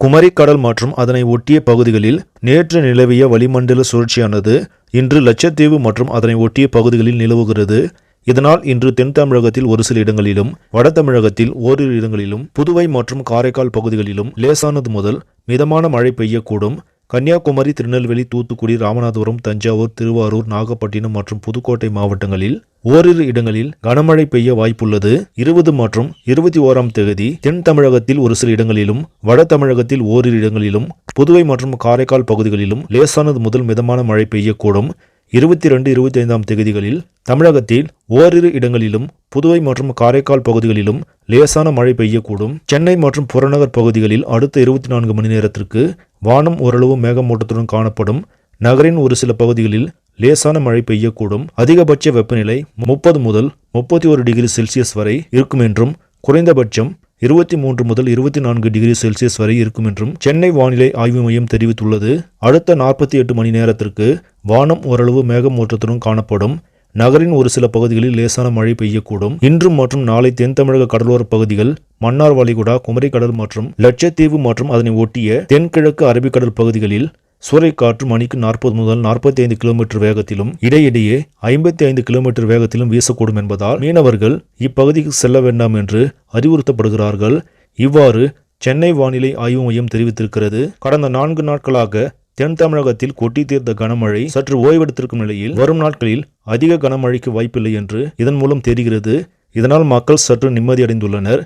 குமரி கடல் மற்றும் அதனை ஒட்டிய பகுதிகளில் நேற்று நிலவிய வளிமண்டல சுழற்சியானது இன்று லட்சத்தீவு மற்றும் அதனை ஒட்டிய பகுதிகளில் நிலவுகிறது. இதனால் இன்று தென் தமிழகத்தில் ஒரு சில இடங்களிலும், வட தமிழகத்தில் ஓரிரு இடங்களிலும், புதுவை மற்றும் காரைக்கால் பகுதிகளிலும் லேசானது முதல் மிதமான மழை பெய்யக்கூடும். கன்னியாகுமரி, திருநெல்வேலி, தூத்துக்குடி, ராமநாதபுரம், தஞ்சாவூர், திருவாரூர், நாகப்பட்டினம் மற்றும் புதுக்கோட்டை மாவட்டங்களில் ஓரிரு இடங்களில் கனமழை பெய்ய வாய்ப்புள்ளது. 20 மற்றும் 21ஆம் தேதி தென் தமிழகத்தில் ஒரு சில இடங்களிலும், வட தமிழகத்தில் ஓரிரு இடங்களிலும், புதுவை மற்றும் காரைக்கால் பகுதிகளிலும் லேசானது முதல் மிதமான மழை பெய்யக்கூடும். 22, 25ஆம் தேதிகளில் தமிழகத்தில் ஓரிரு இடங்களிலும், புதுவை மற்றும் காரைக்கால் பகுதிகளிலும் லேசான மழை பெய்யக்கூடும். சென்னை மற்றும் புறநகர் பகுதிகளில் அடுத்த 24 மணி நேரத்திற்கு வானம் ஓரளவு மேகமூட்டத்துடன் காணப்படும். நகரின் ஒரு சில பகுதிகளில் லேசான மழை பெய்யக்கூடும். அதிகபட்ச வெப்பநிலை 30 முதல் 31 டிகிரி செல்சியஸ் வரை இருக்கும் என்றும், குறைந்தபட்சம் 23 முதல் 24 டிகிரி செல்சியஸ் வரை இருக்கும் என்றும் சென்னை வானிலை ஆய்வு மையம் தெரிவித்துள்ளது. அடுத்த 48 மணி நேரத்திற்கு வானம் ஓரளவு மேகமூட்டத்துடன் காணப்படும். நகரின் ஒரு சில பகுதிகளில் லேசான மழை பெய்யக்கூடும். இன்று மற்றும் நாளை தென் தமிழக கடலோர பகுதிகள், மன்னார் வளைகுடா, குமரிக்கடல் மற்றும் லட்சத்தீவு மற்றும் அதனை ஒட்டிய தென்கிழக்கு அரபிக்கடல் பகுதிகளில் சூறைக்காற்று மணிக்கு 40 முதல் 45 கிலோமீட்டர் வேகத்திலும், இடையிடையே 55 கிலோமீட்டர் வேகத்திலும் வீசக்கூடும் என்பதால் மீனவர்கள் இப்பகுதிக்கு செல்ல வேண்டாம் என்று அறிவுறுத்தப்படுகிறார்கள். இவ்வாறு சென்னை வானிலை ஆய்வு மையம் தெரிவித்திருக்கிறது. கடந்த 4 நாட்களாக தென் தமிழகத்தில் கொட்டி தீர்த்த கனமழை சற்று ஓய்வெடுத்திருக்கும் நிலையில் வரும் நாட்களில் அதிக கனமழைக்கு வாய்ப்பில்லை என்று இதன் மூலம் தெரிகிறது. இதனால் மக்கள் சற்று நிம்மதியடைந்துள்ளனர்.